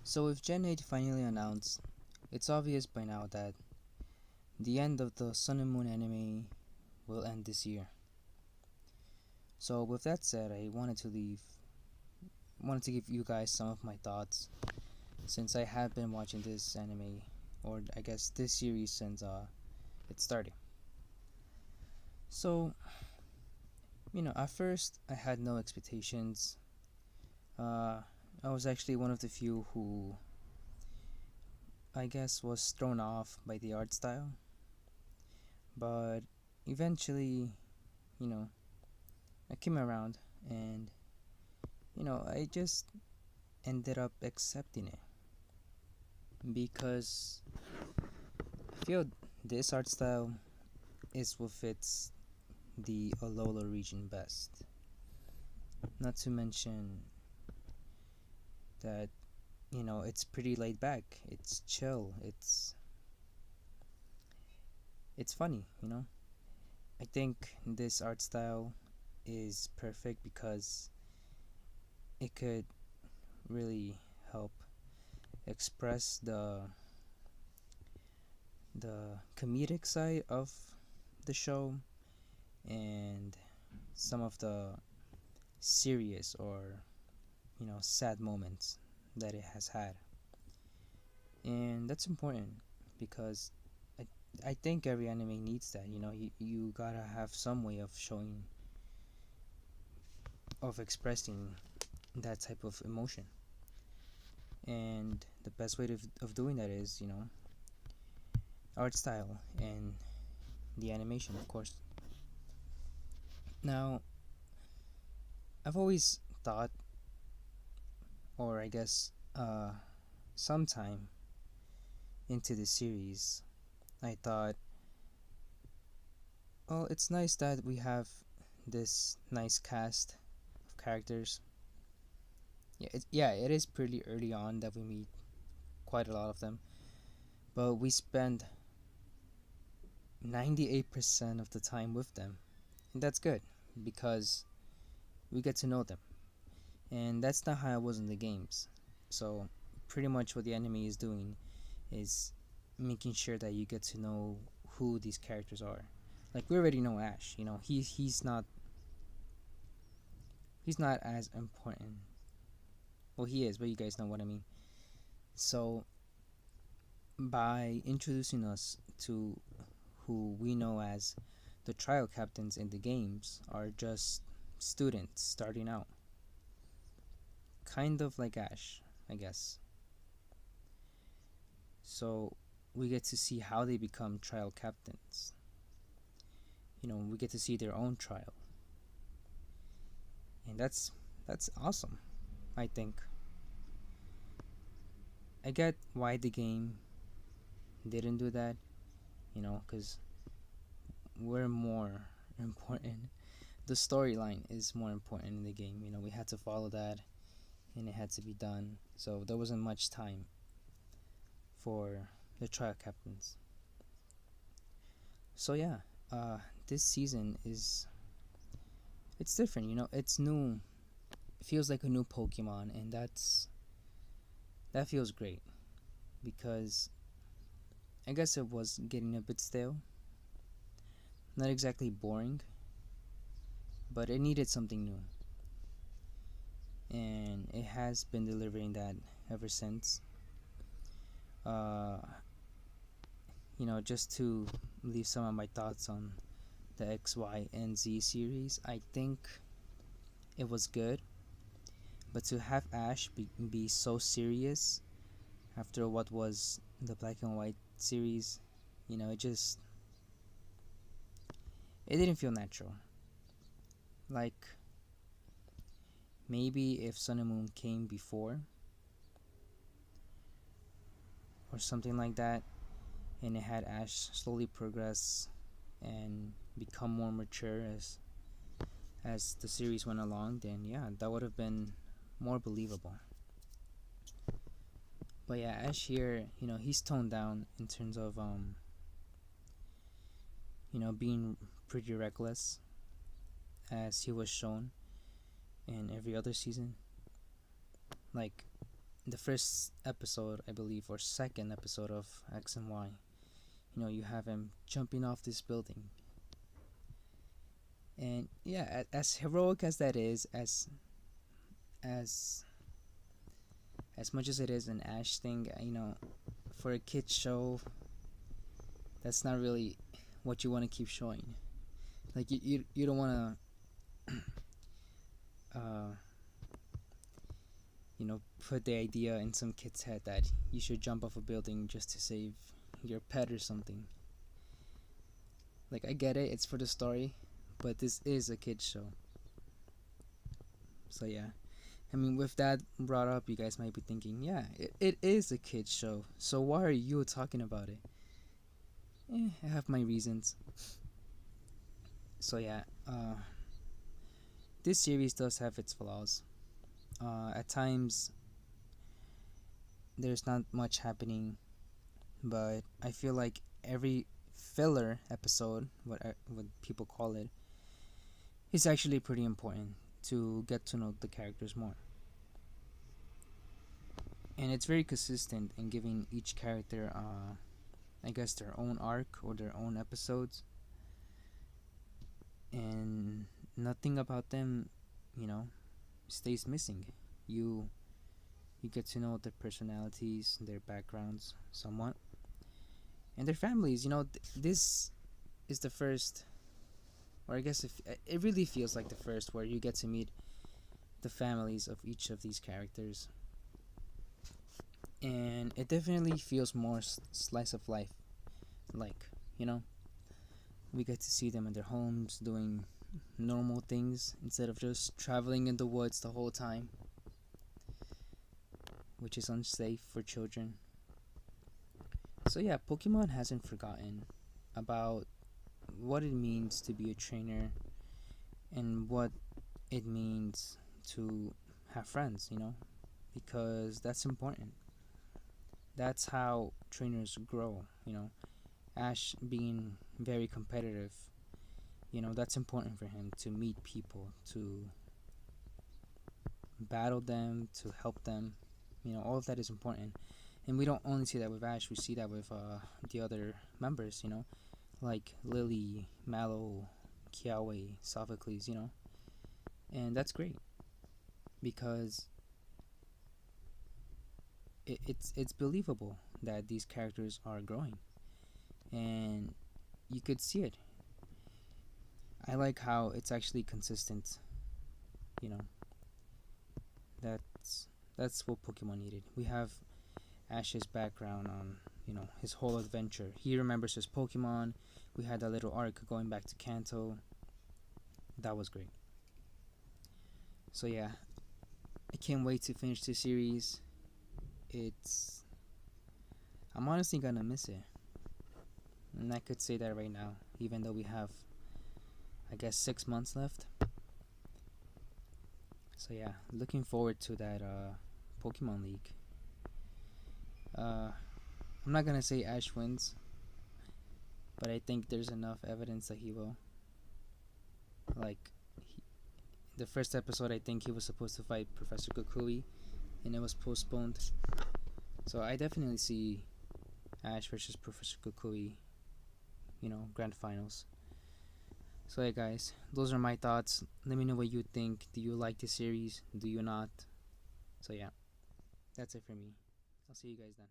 So with Gen 8 finally announced, it's obvious by now that the end of the Sun and Moon anime will end this year. So with that said, I wanted to give you guys some of my thoughts since I have been watching this anime, or I guess this series since it started. So, at first I had no expectations. uh, I was actually one of the few who I guess was thrown off by the art style, but eventually, you know, I came around and I just ended up accepting it because I feel this art style is what fits the Alola region best. Not to mention that it's pretty laid back, it's chill, it's funny. I think this art style is perfect because it could really help express the comedic side of the show and some of the serious or sad moments that it has had. And that's important because I, I think every anime needs that. You gotta have some way of showing, of expressing that type of emotion. And the best way of doing that is, art style and the animation, of course. Now, I've always thought, or I guess, sometime into the series, I thought, well, it's nice that we have this nice cast of characters. It is pretty early on that we meet quite a lot of them, but we spend 98% of the time with them, and that's good because we get to know them, and that's not how it was in the games. So pretty much what the anime is doing is making sure that you get to know who these characters are. Like, we already know Ash. He's not as important. Well, he is, but you guys know what I mean. So by introducing us to who we know as the trial captains in the games are just students starting out, kind of like Ash, I guess. So we get to see how they become trial captains. We get to see their own trial, and that's awesome. I think I get why the game didn't do that. Because we're more important. The storyline is more important in the game. We had to follow that, and it had to be done. So there wasn't much time for the trial captains. So yeah, this season it's different. It's new. It feels like a new Pokemon, and that feels great because I guess it was getting a bit stale. Not exactly boring, but it needed something new, and it has been delivering that ever since. Uh, just to leave some of my thoughts on the X, Y, and Z series, I think it was good, but to have Ash be so serious after what was the Black and White series, it didn't feel natural. Like, maybe if Sun and Moon came before or something like that, and it had Ash slowly progress and become more mature as the series went along, then yeah, that would have been more believable. But yeah, Ash here, he's toned down in terms of being pretty reckless as he was shown in every other season. Like, the first episode, I believe, or second episode of X and Y, you have him jumping off this building. And yeah, as heroic as that is, as as much as it is an Ash thing, for a kids show, that's not really what you want to keep showing. Like you don't want to put the idea in some kid's head that you should jump off a building just to save your pet or something. Like, I get it, it's for the story, but this is a kids show. So yeah, I mean, with that brought up, you guys might be thinking, yeah, it is a kids show, so why are you talking about it? I have my reasons. So yeah, this series does have its flaws. At times, there's not much happening, but I feel like every filler episode, what people call it, is actually pretty important to get to know the characters more. And it's very consistent in giving each character, I guess, their own arc or their own episodes, and nothing about them, stays missing. You you get to know their personalities, their backgrounds, somewhat, and their families. This is the first, or I guess if it really feels like the first, where you get to meet the families of each of these characters, and it definitely feels more slice of life. Like, we get to see them in their homes doing normal things instead of just traveling in the woods the whole time, which is unsafe for children. So yeah, Pokemon hasn't forgotten about what it means to be a trainer and what it means to have friends, because that's important. That's how trainers grow. Ash being very competitive, that's important for him, to meet people, to battle them, to help them. All of that is important. And we don't only see that with Ash, we see that with the other members, like Lily, Mallow, Kiawe, Sophocles, and that's great because it's believable that these characters are growing, and you could see it. I like how it's actually consistent. You know, that's what Pokemon needed. We have Ash's background on his whole adventure. He remembers his Pokemon. We had a little arc going back to Kanto. That was great. So yeah, I can't wait to finish this series. I'm honestly gonna miss it, and I could say that right now, even though we have, I guess, 6 months left. So yeah, looking forward to that Pokemon League. I'm not gonna say Ash wins, but I think there's enough evidence that he will. Like, the first episode, I think he was supposed to fight Professor Kukui, and it was postponed. So I definitely see Ash versus Professor Kukui, grand finals. So yeah, guys, those are my thoughts. Let me know what you think. Do you like the series? Do you not? So yeah, that's it for me. I'll see you guys then.